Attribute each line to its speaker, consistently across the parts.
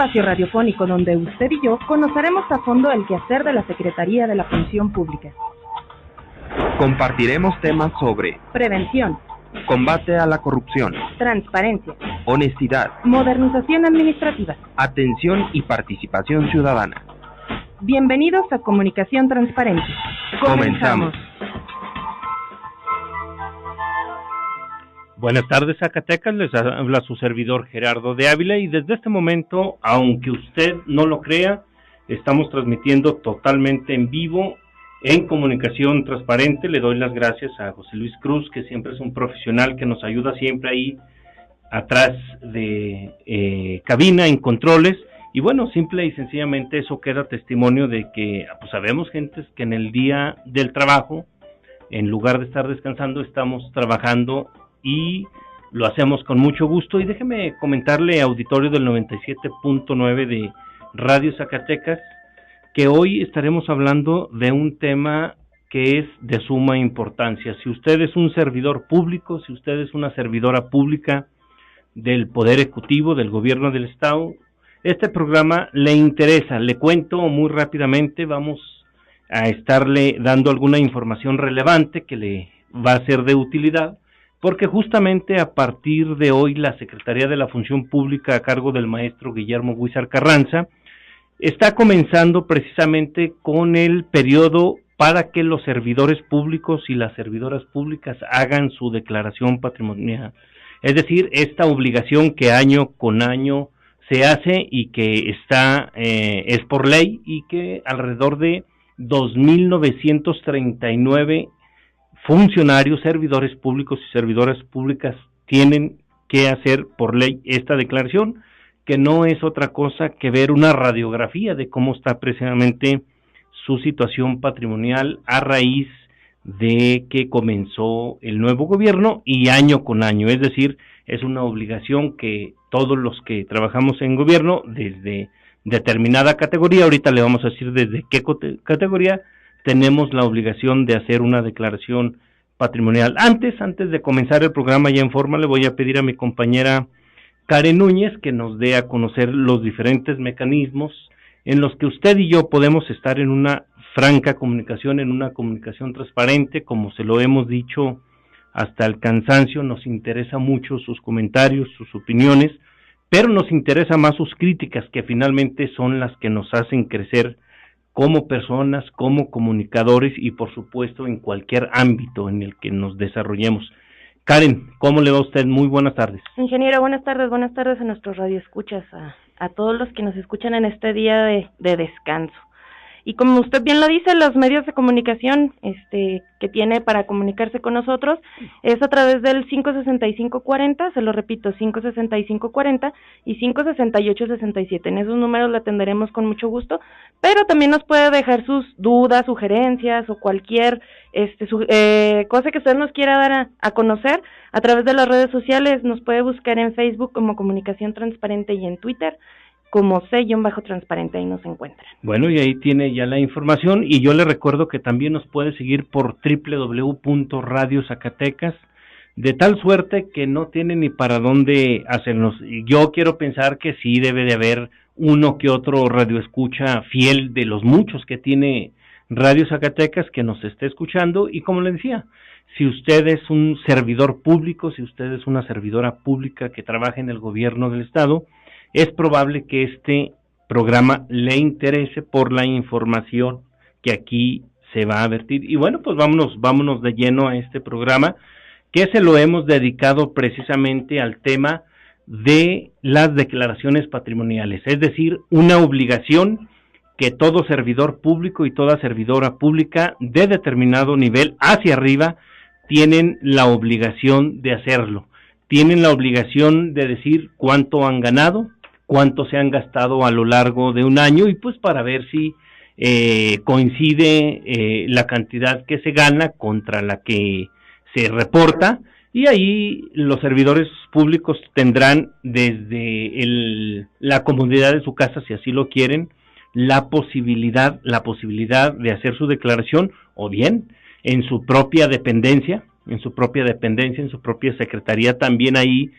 Speaker 1: espacio radiofónico donde usted y yo conoceremos a fondo el quehacer de la Secretaría de la Función Pública.
Speaker 2: Compartiremos temas sobre
Speaker 1: prevención,
Speaker 2: combate a la corrupción,
Speaker 1: transparencia,
Speaker 2: honestidad,
Speaker 1: modernización administrativa,
Speaker 2: atención y participación ciudadana.
Speaker 1: Bienvenidos a Comunicación Transparente.
Speaker 2: Comenzamos.
Speaker 3: Buenas tardes, Zacatecas, les habla su servidor Gerardo de Ávila y desde este momento, aunque usted no lo crea, estamos transmitiendo totalmente en vivo en Comunicación Transparente. Le doy las gracias a José Luis Cruz, que siempre es un profesional que nos ayuda siempre ahí atrás de cabina, en controles. Y bueno, simple y sencillamente eso queda testimonio de que pues sabemos gentes que en el día del trabajo, en lugar de estar descansando, estamos trabajando y lo hacemos con mucho gusto. Y déjeme comentarle, auditorio del 97.9 de Radio Zacatecas, que hoy estaremos hablando de un tema que es de suma importancia. Si usted es un servidor público, si usted es una servidora pública del Poder Ejecutivo, del Gobierno del Estado, este programa le interesa. Le cuento muy rápidamente, vamos a estarle dando alguna información relevante que le va a ser de utilidad, porque justamente a partir de hoy la Secretaría de la Función Pública, a cargo del maestro Guillermo Huízar Carranza, está comenzando precisamente con el periodo para que los servidores públicos y las servidoras públicas hagan su declaración patrimonial. Es decir, esta obligación que año con año se hace y que es por ley, y que alrededor de 2.939 funcionarios, servidores públicos y servidoras públicas tienen que hacer por ley esta declaración, que no es otra cosa que ver una radiografía de cómo está precisamente su situación patrimonial a raíz de que comenzó el nuevo gobierno y año con año. Es decir, es una obligación que todos los que trabajamos en gobierno, desde determinada categoría, ahorita le vamos a decir desde qué categoría, tenemos la obligación de hacer una declaración patrimonial. Antes de comenzar el programa ya en forma, le voy a pedir a mi compañera Karen Núñez que nos dé a conocer los diferentes mecanismos en los que usted y yo podemos estar en una franca comunicación, en una comunicación transparente. Como se lo hemos dicho hasta el cansancio, nos interesa mucho sus comentarios, sus opiniones, pero nos interesa más sus críticas, que finalmente son las que nos hacen crecer como personas, como comunicadores y por supuesto en cualquier ámbito en el que nos desarrollemos. Karen, ¿cómo le va a usted? Muy buenas tardes.
Speaker 1: Ingeniero, buenas tardes a nuestros radioescuchas, a todos los que nos escuchan en este día de descanso. Y como usted bien lo dice, los medios de comunicación que tiene para comunicarse con nosotros es a través del 56540, se lo repito, 56540 y 56867. En esos números la atenderemos con mucho gusto, pero también nos puede dejar sus dudas, sugerencias o cualquier cosa que usted nos quiera dar a conocer a través de las redes sociales. Nos puede buscar en Facebook como Comunicación Transparente y en Twitter como C-Transparente, ahí nos encuentran.
Speaker 3: Bueno, y ahí tiene ya la información, y yo le recuerdo que también nos puede seguir por www.radiozacatecas, de tal suerte que no tiene ni para dónde hacernos. Yo quiero pensar que sí debe de haber uno que otro radioescucha fiel de los muchos que tiene Radio Zacatecas que nos esté escuchando, y como le decía, si usted es un servidor público, si usted es una servidora pública que trabaja en el gobierno del estado, es probable que este programa le interese por la información que aquí se va a vertir. Y bueno, pues vámonos de lleno a este programa, que se lo hemos dedicado precisamente al tema de las declaraciones patrimoniales, es decir, una obligación que todo servidor público y toda servidora pública de determinado nivel hacia arriba tienen la obligación de hacerlo. Tienen la obligación de decir cuánto han ganado, cuánto se han gastado a lo largo de un año, y pues para ver si coincide la cantidad que se gana contra la que se reporta, y ahí los servidores públicos tendrán desde la comodidad de su casa, si así lo quieren, la posibilidad de hacer su declaración, o bien en su propia dependencia, en su propia secretaría también ahí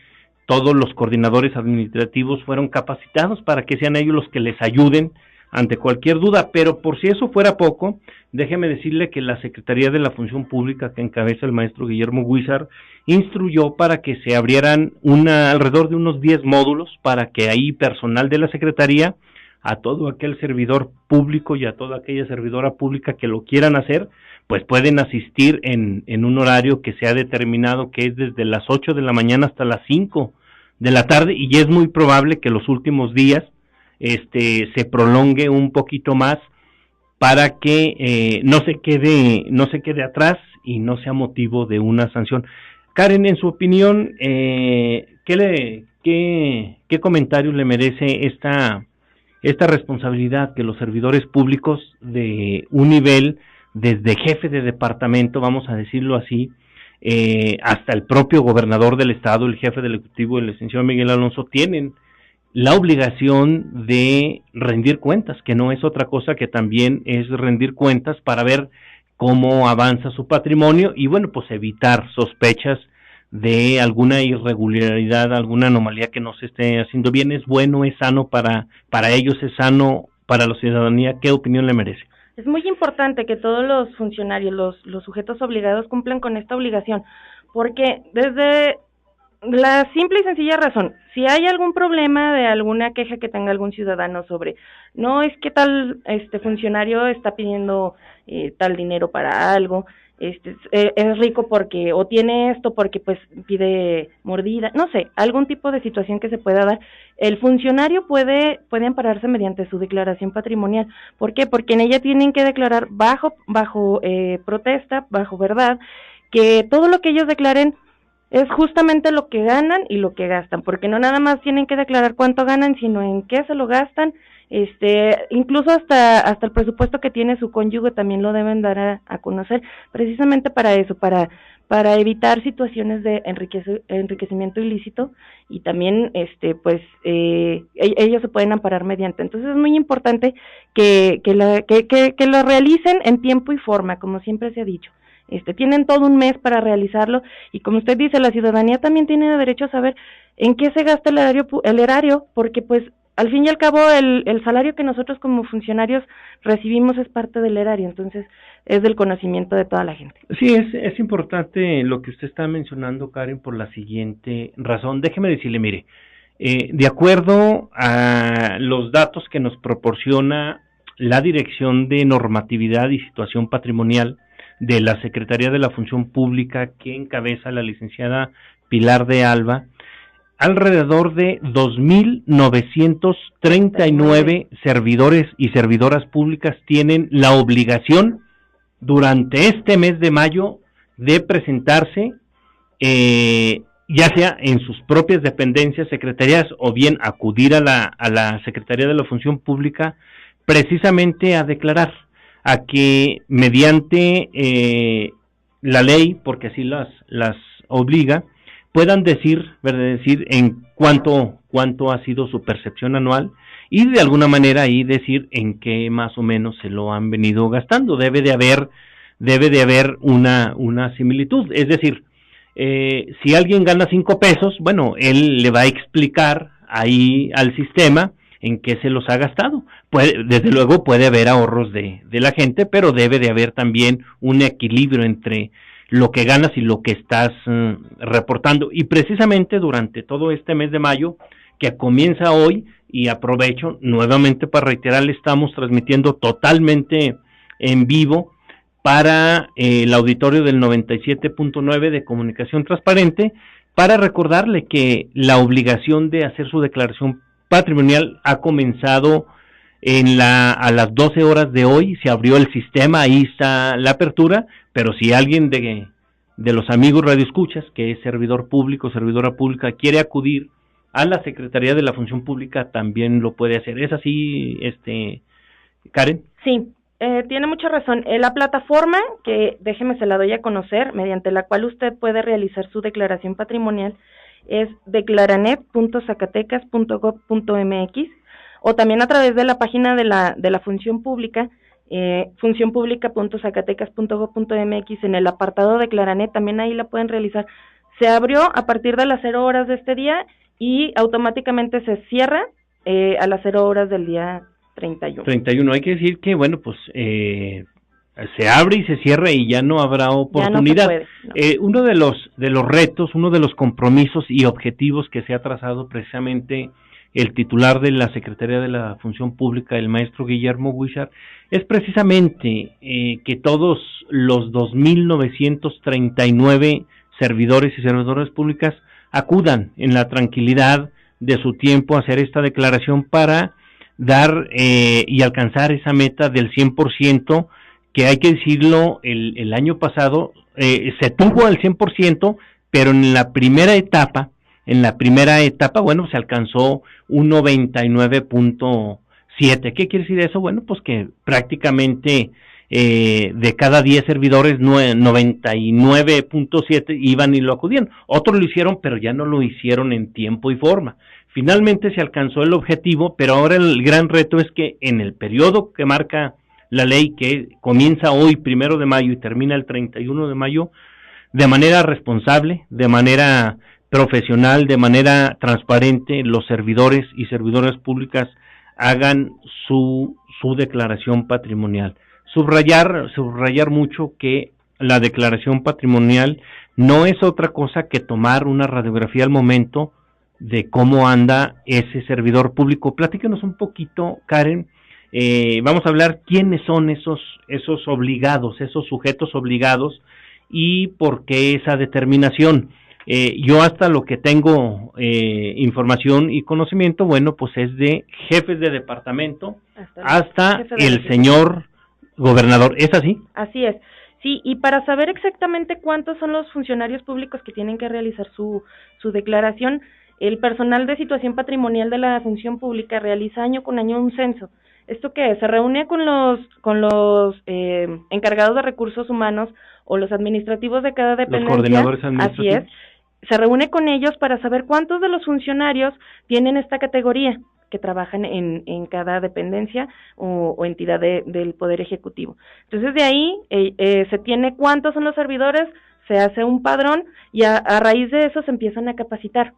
Speaker 3: todos los coordinadores administrativos fueron capacitados para que sean ellos los que les ayuden ante cualquier duda, pero por si eso fuera poco, déjeme decirle que la Secretaría de la Función Pública, que encabeza el maestro Guillermo Huizar, instruyó para que se abrieran alrededor de unos 10 módulos para que ahí personal de la Secretaría, a todo aquel servidor público y a toda aquella servidora pública que lo quieran hacer, pues pueden asistir en un horario que se ha determinado, que es desde las 8 de la mañana hasta las 5 de la tarde, y es muy probable que los últimos días se prolongue un poquito más para que no se quede atrás y no sea motivo de una sanción. Karen, en su opinión, ¿qué comentario le merece esta responsabilidad que los servidores públicos de un nivel, desde jefe de departamento, vamos a decirlo así, hasta el propio gobernador del estado, el jefe del ejecutivo, el licenciado Miguel Alonso, tienen la obligación de rendir cuentas, que no es otra cosa que también es rendir cuentas para ver cómo avanza su patrimonio y bueno, pues evitar sospechas de alguna irregularidad, alguna anomalía que no se esté haciendo bien? ¿Es bueno, es sano para ellos, es sano para la ciudadanía? ¿Qué opinión le merece?
Speaker 1: Es muy importante que todos los funcionarios, los sujetos obligados cumplan con esta obligación, porque desde la simple y sencilla razón, si hay algún problema de alguna queja que tenga algún ciudadano sobre, no es que tal funcionario está pidiendo tal dinero para algo, es rico porque, o tiene esto porque pues pide mordida, no sé, algún tipo de situación que se pueda dar, el funcionario puede ampararse mediante su declaración patrimonial. ¿Por qué? Porque en ella tienen que declarar bajo protesta, bajo verdad, que todo lo que ellos declaren es justamente lo que ganan y lo que gastan, porque no nada más tienen que declarar cuánto ganan, sino en qué se lo gastan, incluso hasta el presupuesto que tiene su cónyuge también lo deben dar a conocer, precisamente para eso, para evitar situaciones de enriquecimiento ilícito, y también ellos se pueden amparar mediante. Entonces es muy importante que lo realicen en tiempo y forma, como siempre se ha dicho. Tienen todo un mes para realizarlo, y como usted dice, la ciudadanía también tiene derecho a saber en qué se gasta el erario, porque pues al fin y al cabo el salario que nosotros como funcionarios recibimos es parte del erario, entonces es del conocimiento de toda la gente.
Speaker 3: Sí, es importante lo que usted está mencionando, Karen, por la siguiente razón. Déjeme decirle, mire, de acuerdo a los datos que nos proporciona la Dirección de Normatividad y Situación Patrimonial de la Secretaría de la Función Pública, que encabeza la licenciada Pilar de Alba, alrededor de 2,939 servidores y servidoras públicas tienen la obligación durante este mes de mayo de presentarse, ya sea en sus propias dependencias, secretarías, o bien acudir a la Secretaría de la Función Pública precisamente a declarar, a que mediante la ley, porque así las obliga, puedan decir en cuánto ha sido su percepción anual, y de alguna manera ahí decir en qué más o menos se lo han venido gastando. Debe de haber una similitud, es decir, si alguien gana 5 pesos, bueno, él le va a explicar ahí al sistema en qué se los ha gastado. Desde luego puede haber ahorros de la gente, pero debe de haber también un equilibrio entre lo que ganas y lo que estás reportando. Y precisamente durante todo este mes de mayo, que comienza hoy, y aprovecho nuevamente para reiterarle, estamos transmitiendo totalmente en vivo para el auditorio del 97.9 de Comunicación Transparente, para recordarle que la obligación de hacer su declaración patrimonial ha comenzado a las 12 horas de hoy. Se abrió el sistema, ahí está la apertura, pero si alguien de los amigos radioescuchas, que es servidor público, servidora pública, quiere acudir a la Secretaría de la Función Pública, también lo puede hacer. ¿Es así, Karen?
Speaker 1: Sí, tiene mucha razón. La plataforma, que déjeme se la doy a conocer, mediante la cual usted puede realizar su declaración patrimonial, es declaranet.zacatecas.gov.mx, o también a través de la página de la Función Pública, funcionpublica.zacatecas.gov.mx, en el apartado Declaranet, también ahí la pueden realizar. Se abrió a partir de las 0 horas de este día, y automáticamente se cierra a las 0 horas del día 31.
Speaker 3: 31, hay que decir que, bueno, pues se abre y se cierra y ya no habrá oportunidad.
Speaker 1: Ya no se puede, no.
Speaker 3: Uno de los retos, uno de los compromisos y objetivos que se ha trazado precisamente el titular de la Secretaría de la Función Pública, el maestro Guillermo Huízar, es precisamente que todos los 2.939 servidores y servidoras públicas acudan en la tranquilidad de su tiempo a hacer esta declaración para dar y alcanzar esa meta del 100%, que hay que decirlo, el año pasado se tuvo al 100%, pero en la primera etapa, bueno, se alcanzó un 99.7. ¿Qué quiere decir eso? Bueno, pues que prácticamente de cada 10 servidores, 99.7 iban y lo acudían. Otros lo hicieron, pero ya no lo hicieron en tiempo y forma. Finalmente se alcanzó el objetivo, pero ahora el gran reto es que en el periodo que marca la ley, que comienza hoy, 1 de mayo, y termina el 31 de mayo, de manera responsable, de manera profesional, de manera transparente, los servidores y servidoras públicas hagan su declaración patrimonial. Subrayar mucho que la declaración patrimonial no es otra cosa que tomar una radiografía al momento de cómo anda ese servidor público. Platícanos un poquito, Karen. Vamos a hablar quiénes son esos obligados, esos sujetos obligados y por qué esa determinación. Yo hasta lo que tengo información y conocimiento, bueno, pues es de jefes de departamento hasta el señor gobernador. ¿Es así?
Speaker 1: Así es. Sí, y para saber exactamente cuántos son los funcionarios públicos que tienen que realizar su declaración, el personal de situación patrimonial de la función pública realiza año con año un censo. ¿Esto qué es? Se reúne con los encargados de recursos humanos o los administrativos de cada dependencia.
Speaker 3: Los coordinadores administrativos.
Speaker 1: Así es. Se reúne con ellos para saber cuántos de los funcionarios tienen esta categoría que trabajan en cada dependencia o entidad del Poder Ejecutivo. Entonces, de ahí se tiene cuántos son los servidores, se hace un padrón y a raíz de eso se empiezan a capacitar.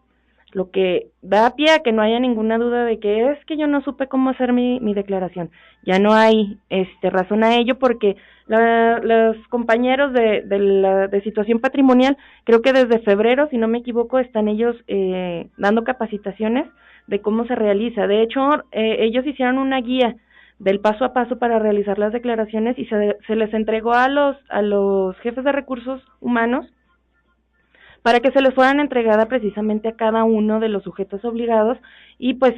Speaker 1: Lo que da pie a que no haya ninguna duda de que es que yo no supe cómo hacer mi declaración. Ya no hay razón a ello porque los compañeros de situación patrimonial, creo que desde febrero, si no me equivoco, están ellos dando capacitaciones de cómo se realiza. De hecho, ellos hicieron una guía del paso a paso para realizar las declaraciones y se les entregó a los jefes de recursos humanos para que se les fueran entregada precisamente a cada uno de los sujetos obligados y pues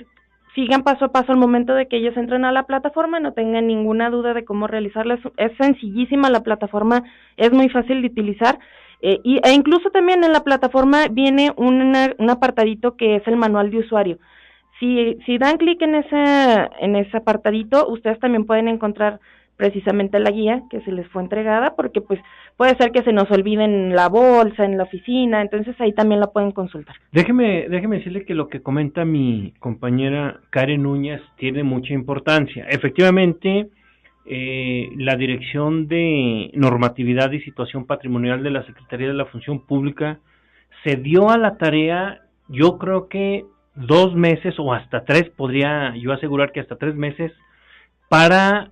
Speaker 1: sigan paso a paso al momento de que ellos entren a la plataforma, no tengan ninguna duda de cómo realizarla. Es sencillísima la plataforma, es muy fácil de utilizar e incluso también en la plataforma viene un apartadito que es el manual de usuario. Si dan clic en ese apartadito, ustedes también pueden encontrar precisamente la guía que se les fue entregada, porque pues puede ser que se nos olvide en la bolsa, en la oficina, entonces ahí también la pueden consultar.
Speaker 3: Déjeme decirle que lo que comenta mi compañera Karen Núñez tiene mucha importancia. Efectivamente, la Dirección de Normatividad y Situación Patrimonial de la Secretaría de la Función Pública se dio a la tarea, yo creo que 2 meses o hasta 3, podría yo asegurar que hasta 3 meses, para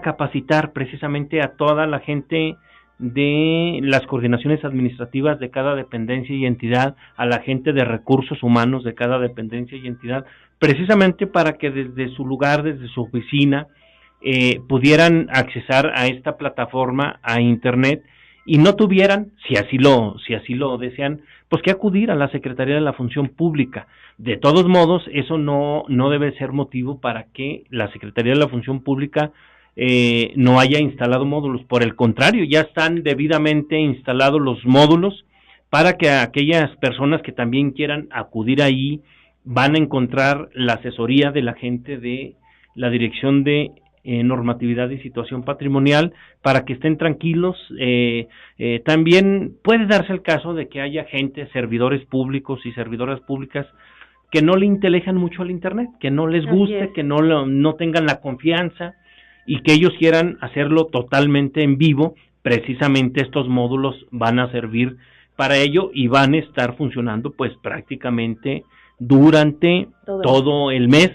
Speaker 3: capacitar precisamente a toda la gente de las coordinaciones administrativas de cada dependencia y entidad, a la gente de recursos humanos de cada dependencia y entidad, precisamente para que desde su lugar, desde su oficina, pudieran accesar a esta plataforma, a internet, y no tuvieran, si así lo desean, pues que acudir a la Secretaría de la Función Pública. De todos modos, eso no debe ser motivo para que la Secretaría de la Función Pública no haya instalado módulos. Por el contrario, ya están debidamente instalados los módulos para que aquellas personas que también quieran acudir ahí van a encontrar la asesoría de la gente de la Dirección de Normatividad y Situación Patrimonial para que estén tranquilos. También puede darse el caso de que haya gente, servidores públicos y servidoras públicas que no le intelijan mucho al internet, que no les guste, que no tengan la confianza y que ellos quieran hacerlo totalmente en vivo. Precisamente estos módulos van a servir para ello y van a estar funcionando pues prácticamente durante todo el mes,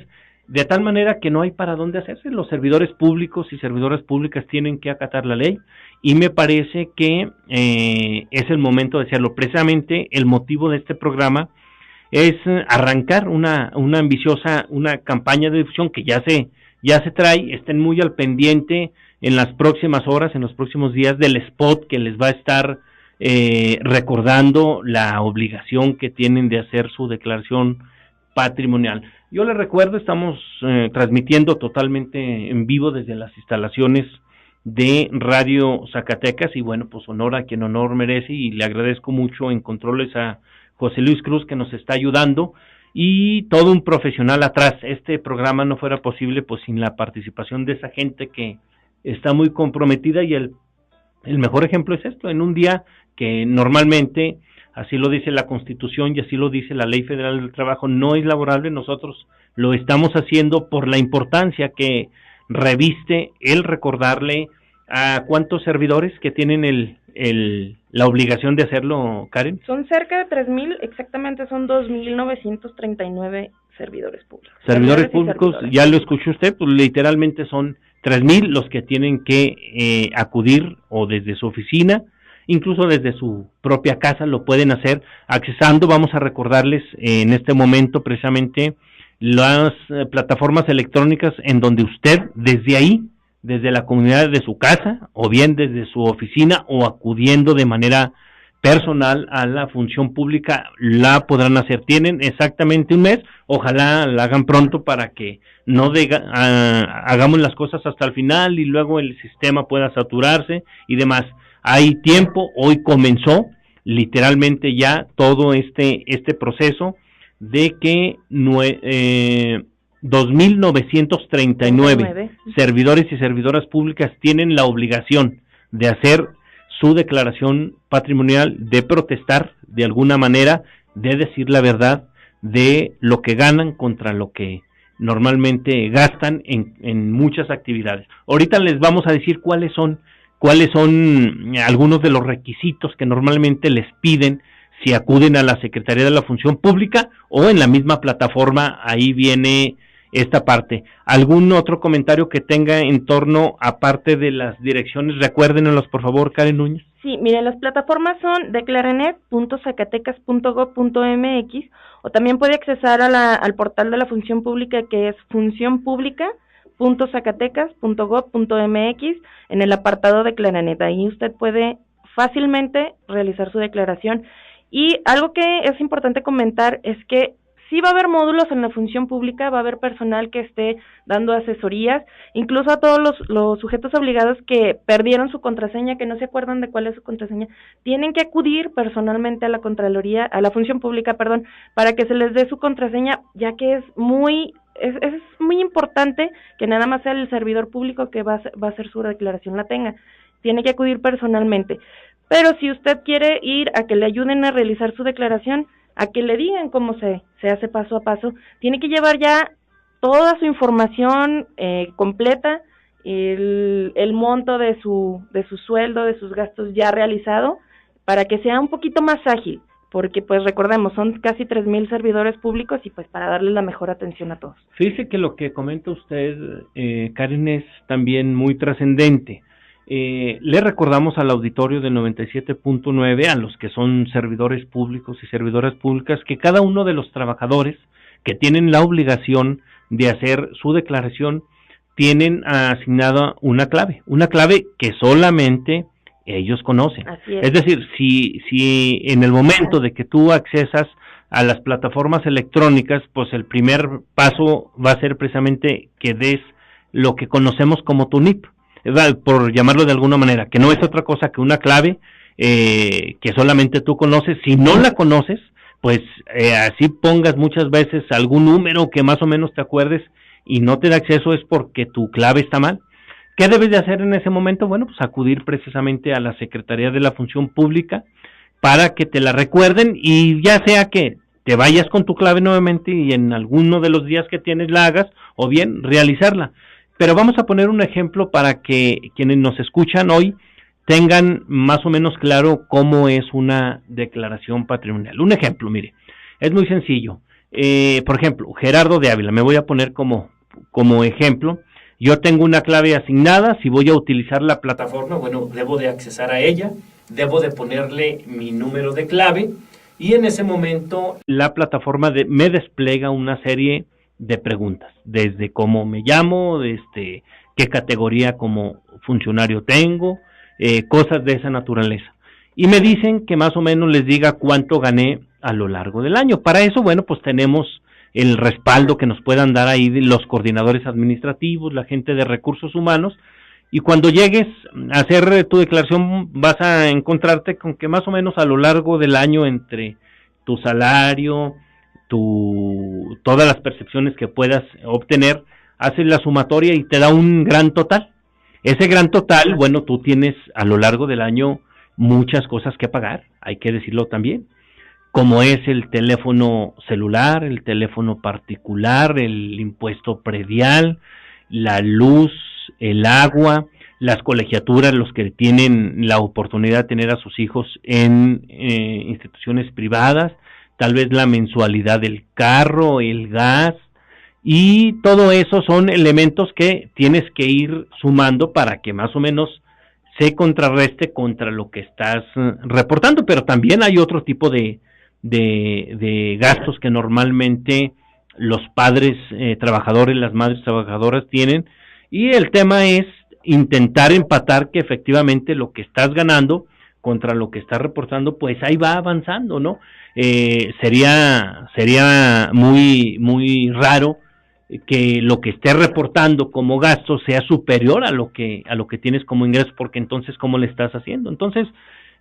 Speaker 3: de tal manera que no hay para dónde hacerse. Los servidores públicos y servidoras públicas tienen que acatar la ley, y me parece que es el momento de hacerlo. Precisamente el motivo de este programa es arrancar una ambiciosa, una campaña de difusión que ya se trae. Estén muy al pendiente en las próximas horas, en los próximos días, del spot que les va a estar recordando la obligación que tienen de hacer su declaración patrimonial. Yo les recuerdo, estamos transmitiendo totalmente en vivo desde las instalaciones de Radio Zacatecas, y bueno, pues honor a quien honor merece, y le agradezco mucho en controles a José Luis Cruz, que nos está ayudando, y todo un profesional atrás. Este programa no fuera posible pues sin la participación de esa gente que está muy comprometida, y el mejor ejemplo es esto, en un día que normalmente, así lo dice la Constitución y así lo dice la Ley Federal del Trabajo, no es laborable. Nosotros lo estamos haciendo por la importancia que reviste el recordarle a cuántos servidores que tienen la obligación de hacerlo, Karen.
Speaker 1: Son cerca de 3,000, exactamente son 2,939 servidores públicos.
Speaker 3: Servidores públicos, ya lo escuchó usted, pues literalmente son 3,000 los que tienen que acudir, o desde su oficina, incluso desde su propia casa lo pueden hacer accesando. Vamos a recordarles en este momento precisamente las plataformas electrónicas en donde usted desde ahí, desde la comunidad de su casa, o bien desde su oficina, o acudiendo de manera personal a la función pública, la podrán hacer. Tienen exactamente un mes, ojalá la hagan pronto para que no hagamos las cosas hasta el final y luego el sistema pueda saturarse y demás. Hay tiempo, hoy comenzó literalmente ya todo este proceso de que 2,939 servidores y servidoras públicas tienen la obligación de hacer su declaración patrimonial, de protestar de alguna manera, de decir la verdad de lo que ganan contra lo que normalmente gastan en muchas actividades. Ahorita les vamos a decir cuáles son algunos de los requisitos que normalmente les piden si acuden a la Secretaría de la Función Pública o en la misma plataforma. Ahí viene esta parte. ¿Algún otro comentario que tenga en torno, aparte de las direcciones? Recuérdenos, por favor, Karen Núñez.
Speaker 1: Sí, mire, las plataformas son declaranet.zacatecas.gov.mx, o también puede accesar al portal de la Función Pública, que es funcionpublica.zacatecas.gov.mx, en el apartado Declaranet. Ahí usted puede fácilmente realizar su declaración. Y algo que es importante comentar es que sí va a haber módulos en la función pública, va a haber personal que esté dando asesorías, incluso a todos los sujetos obligados que perdieron su contraseña, que no se acuerdan de cuál es su contraseña, tienen que acudir personalmente a la Contraloría, a la función pública, para que se les dé su contraseña, ya que es muy importante que nada más sea el servidor público que va a hacer su declaración la tenga. Tiene que acudir personalmente. Pero si usted quiere ir a que le ayuden a realizar su declaración, a que le digan cómo se hace paso a paso, tiene que llevar ya toda su información completa, el monto de su sueldo, de sus gastos ya realizado, para que sea un poquito más ágil, porque pues recordemos, son casi 3,000 servidores públicos y pues para darles la mejor atención a todos.
Speaker 3: Fíjese que lo que comenta usted, Karen, es también muy trascendente. Le recordamos al auditorio del 97.9, a los que son servidores públicos y servidoras públicas, que cada uno de los trabajadores que tienen la obligación de hacer su declaración tienen asignada una clave que solamente ellos conocen.
Speaker 1: Así es.
Speaker 3: Es decir, si en el momento de que tú accesas a las plataformas electrónicas, pues el primer paso va a ser precisamente que des lo que conocemos como tu NIP, por llamarlo de alguna manera, que no es otra cosa que una clave que solamente tú conoces. Si no la conoces, pues así pongas muchas veces algún número que más o menos te acuerdes y no te da acceso, es porque tu clave está mal. ¿Qué debes de hacer en ese momento? Bueno, pues acudir precisamente a la Secretaría de la Función Pública para que te la recuerden, y ya sea que te vayas con tu clave nuevamente y en alguno de los días que tienes la hagas, o bien realizarla. Pero vamos a poner un ejemplo para que quienes nos escuchan hoy tengan más o menos claro cómo es una declaración patrimonial. Un ejemplo, mire, es muy sencillo. por ejemplo, Gerardo de Ávila, me voy a poner como ejemplo. Yo tengo una clave asignada, si voy a utilizar la plataforma, bueno, debo de accesar a ella, debo de ponerle mi número de clave, y en ese momento la plataforma me despliega una serie de preguntas, desde cómo me llamo, qué categoría como funcionario tengo, cosas de esa naturaleza. Y me dicen que más o menos les diga cuánto gané a lo largo del año. Para eso, bueno, pues tenemos el respaldo que nos puedan dar ahí los coordinadores administrativos, la gente de recursos humanos, y cuando llegues a hacer tu declaración vas a encontrarte con que más o menos a lo largo del año, entre tu salario, todas las percepciones que puedas obtener, haces la sumatoria y te da un gran total. Ese gran total, bueno, tú tienes a lo largo del año muchas cosas que pagar, hay que decirlo también, como es el teléfono celular, el teléfono particular, el impuesto predial, la luz, el agua, las colegiaturas, los que tienen la oportunidad de tener a sus hijos en instituciones privadas, tal vez la mensualidad del carro, el gas, y todo eso son elementos que tienes que ir sumando para que más o menos se contrarreste contra lo que estás reportando, pero también hay otro tipo de gastos que normalmente los padres trabajadores, las madres trabajadoras tienen, y el tema es intentar empatar que efectivamente lo que estás ganando contra lo que estás reportando, pues ahí va avanzando, ¿no? Sería muy, muy raro que lo que estés reportando como gasto sea superior a lo que tienes como ingreso, porque entonces ¿cómo le estás haciendo? Entonces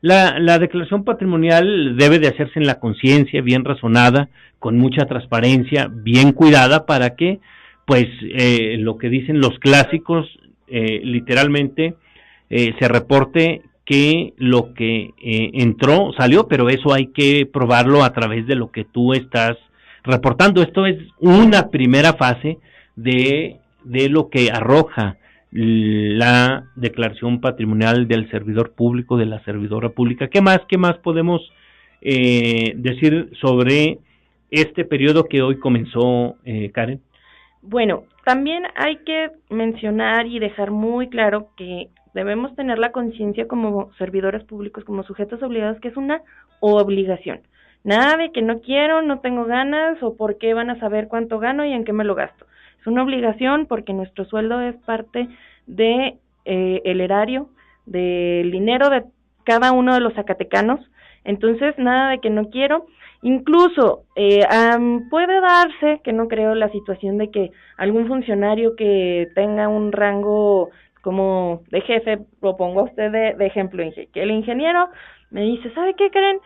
Speaker 3: la declaración patrimonial debe de hacerse en la conciencia, bien razonada, con mucha transparencia, bien cuidada, para que pues lo que dicen los clásicos, literalmente se reporte que lo que entró salió, pero eso hay que probarlo a través de lo que tú estás reportando. Esto es una primera fase de lo que arroja la declaración patrimonial del servidor público, de la servidora pública. ¿Qué más podemos decir sobre este periodo que hoy comenzó, Karen?
Speaker 1: Bueno, también hay que mencionar y dejar muy claro que debemos tener la conciencia como servidores públicos, como sujetos obligados, que es una obligación. Nada de que no quiero, no tengo ganas, o por qué van a saber cuánto gano y en qué me lo gasto. Es una obligación porque nuestro sueldo es parte de el erario, del dinero de cada uno de los zacatecanos. Entonces, nada de que no quiero. Incluso puede darse, que no creo, la situación de que algún funcionario que tenga un rango como de jefe, lo pongo a usted de ejemplo, que el ingeniero me dice, ¿sabe qué creen?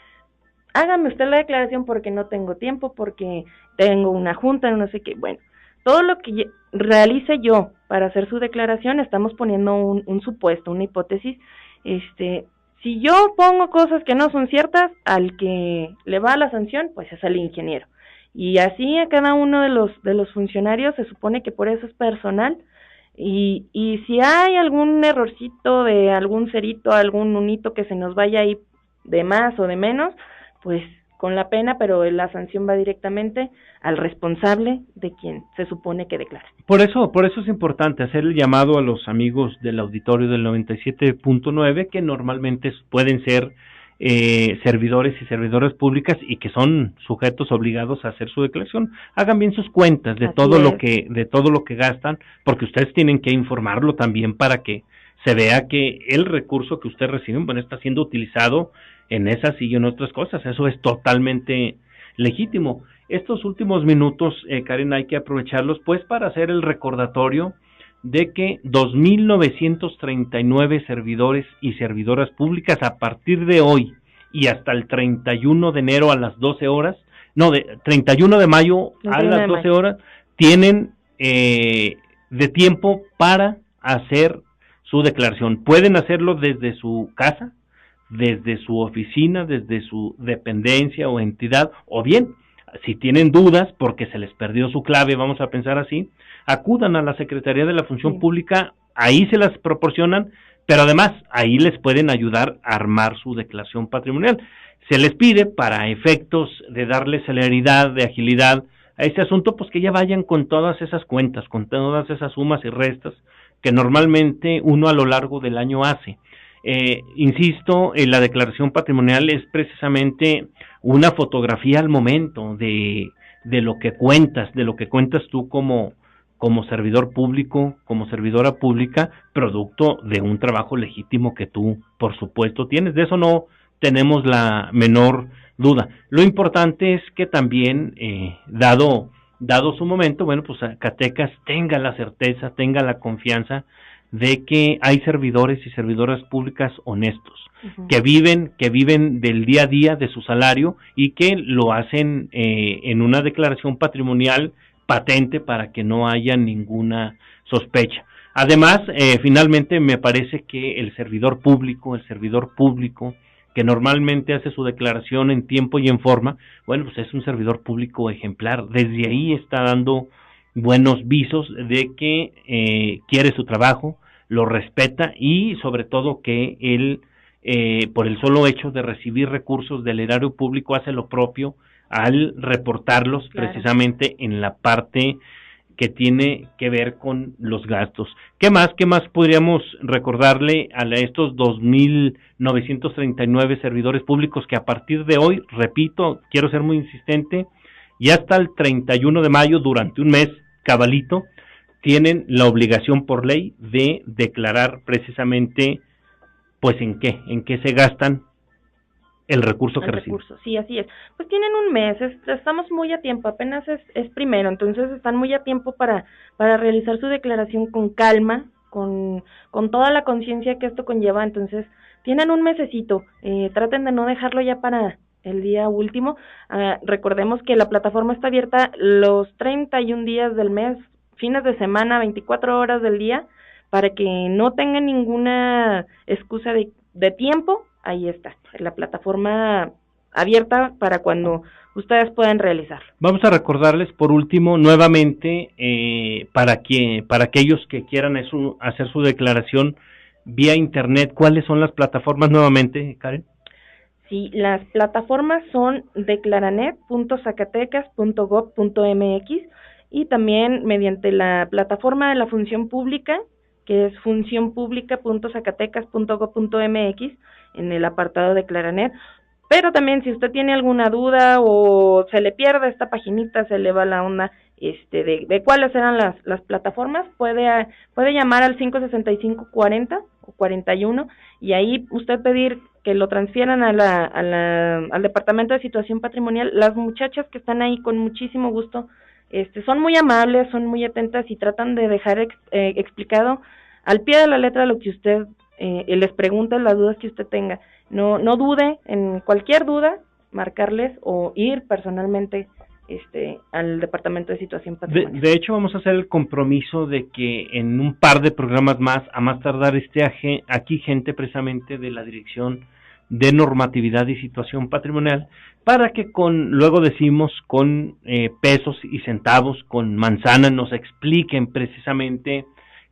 Speaker 1: Hágame usted la declaración porque no tengo tiempo, porque tengo una junta, no sé qué. Bueno, todo lo que realice yo para hacer su declaración, estamos poniendo un supuesto, una hipótesis. Si yo pongo cosas que no son ciertas, al que le va la sanción, pues es al ingeniero. Y así a cada uno de los funcionarios, se supone que por eso es personal. Y si hay algún errorcito de algún cerito, algún unito que se nos vaya ahí de más o de menos, pues con la pena, pero la sanción va directamente al responsable de quien se supone que declara.
Speaker 3: Por eso es importante hacer el llamado a los amigos del auditorio del 97.9, que normalmente pueden ser servidores y servidoras públicas y que son sujetos obligados a hacer su declaración. Hagan bien sus cuentas de todo lo que gastan, porque ustedes tienen que informarlo también para que se vea que el recurso que ustedes reciben, bueno, está siendo utilizado en esas y en otras cosas. Eso es totalmente legítimo. Estos últimos minutos, Karen, hay que aprovecharlos pues para hacer el recordatorio de que 2.939 servidores y servidoras públicas a partir de hoy y hasta el 31 de enero a las 12 horas, 31 de mayo a las 12 horas, tienen de tiempo para hacer su declaración. Pueden hacerlo desde su casa, desde su oficina, desde su dependencia o entidad, o bien, si tienen dudas porque se les perdió su clave, vamos a pensar así, acudan a la Secretaría de la Función Pública, ahí se las proporcionan, pero además ahí les pueden ayudar a armar su declaración patrimonial. Se les pide, para efectos de darle celeridad, de agilidad a ese asunto, pues que ya vayan con todas esas cuentas, con todas esas sumas y restas que normalmente uno a lo largo del año hace. Insisto, la declaración patrimonial es precisamente una fotografía al momento de lo que cuentas, tú como servidor público, como servidora pública, producto de un trabajo legítimo que tú, por supuesto, tienes. De eso no tenemos la menor duda. Lo importante es que también, dado su momento, bueno, pues Zacatecas tenga la certeza, tenga la confianza de que hay servidores y servidoras públicas honestos, que viven del día a día de su salario y que lo hacen en una declaración patrimonial patente para que no haya ninguna sospecha. Además, finalmente me parece que el servidor público que normalmente hace su declaración en tiempo y en forma, bueno, pues es un servidor público ejemplar. Desde ahí está dando buenos visos de que quiere su trabajo, lo respeta y sobre todo que él, por el solo hecho de recibir recursos del erario público, hace lo propio al reportarlos, claro, precisamente en la parte que tiene que ver con los gastos. ¿Qué más podríamos recordarle a estos 2,939 servidores públicos que a partir de hoy, repito, quiero ser muy insistente, y hasta el 31 de mayo, durante un mes cabalito, tienen la obligación por ley de declarar precisamente, pues, en qué se gastan el recurso que reciben.
Speaker 1: Sí, así es. Pues tienen un mes, estamos muy a tiempo, apenas es primero, entonces están muy a tiempo para realizar su declaración con calma, con toda la conciencia que esto conlleva. Entonces tienen un mesecito, traten de no dejarlo ya para el día último. Recordemos que la plataforma está abierta los 31 días del mes, fines de semana, 24 horas del día, para que no tengan ninguna excusa de tiempo. Ahí está, la plataforma abierta para cuando ustedes puedan realizarlo.
Speaker 3: Vamos a recordarles por último nuevamente, para aquellos que quieran hacer su declaración vía internet, ¿cuáles son las plataformas nuevamente, Karen?
Speaker 1: Sí, las plataformas son declaranet.zacatecas.gov.mx y también mediante la plataforma de la función pública, que es funcionpublica.zacatecas.gov.mx, en el apartado de Declaranet. Pero también, si usted tiene alguna duda o se le pierde esta paginita, se le va la onda de cuáles eran las plataformas, puede llamar al 565-40 o 41 y ahí usted pedir que lo transfieran al Departamento de Situación Patrimonial. Las muchachas que están ahí con muchísimo gusto son muy amables, son muy atentas y tratan de dejar explicado al pie de la letra lo que usted les pregunte, las dudas que usted tenga. No dude, en cualquier duda, marcarles o ir personalmente al Departamento de Situación Patrimonial.
Speaker 3: De hecho, vamos a hacer el compromiso de que en un par de programas más, a más tardar aquí gente precisamente de la Dirección de Normatividad y Situación Patrimonial, para que luego decimos con pesos y centavos, con manzanas, nos expliquen precisamente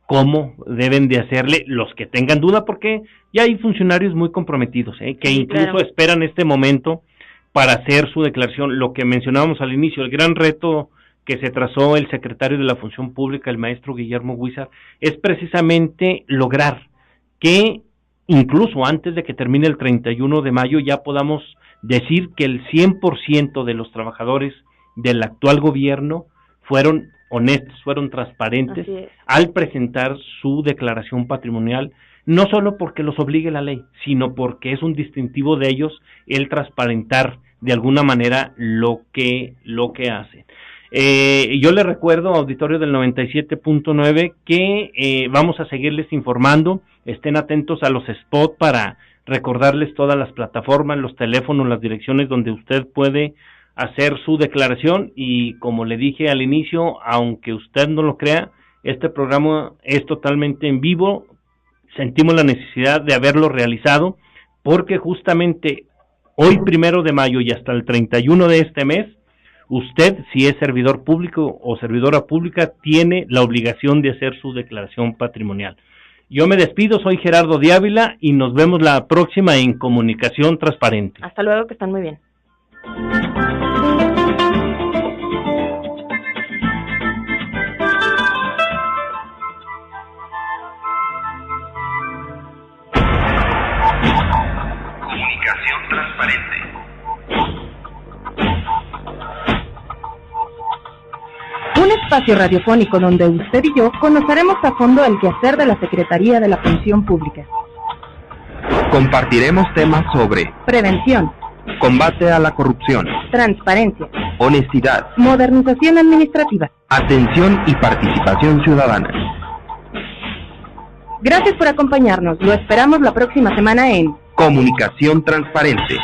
Speaker 3: cómo deben de hacerle los que tengan duda, porque ya hay funcionarios muy comprometidos, que incluso esperan este momento para hacer su declaración. Lo que mencionábamos al inicio, el gran reto que se trazó el secretario de la Función Pública, el maestro Guillermo Huizar, es precisamente lograr que incluso antes de que termine el 31 de mayo ya podamos decir que el 100% de los trabajadores del actual gobierno fueron honestos, fueron transparentes al presentar su declaración patrimonial, no solo porque los obligue la ley, sino porque es un distintivo de ellos el transparentar de alguna manera lo que hacen. Yo les recuerdo, auditorio del 97.9, que vamos a seguirles informando. Estén atentos a los spots para recordarles todas las plataformas, los teléfonos, las direcciones donde usted puede hacer su declaración. Y como le dije al inicio, aunque usted no lo crea, este programa es totalmente en vivo. Sentimos la necesidad de haberlo realizado porque justamente hoy 1 de mayo y hasta el 31 de este mes, usted, si es servidor público o servidora pública, tiene la obligación de hacer su declaración patrimonial. Yo me despido, soy Gerardo de Ávila y nos vemos la próxima en Comunicación Transparente.
Speaker 1: Hasta luego, que están muy bien.
Speaker 2: Comunicación Transparente.
Speaker 1: Un espacio radiofónico donde usted y yo conoceremos a fondo el quehacer de la Secretaría de la Función Pública.
Speaker 2: Compartiremos temas sobre
Speaker 1: Prevención,
Speaker 2: combate a la corrupción,
Speaker 1: transparencia,
Speaker 2: honestidad,
Speaker 1: modernización administrativa.
Speaker 2: atención y participación ciudadana.
Speaker 1: Gracias por acompañarnos. Lo esperamos la próxima semana en
Speaker 2: Comunicación Transparente.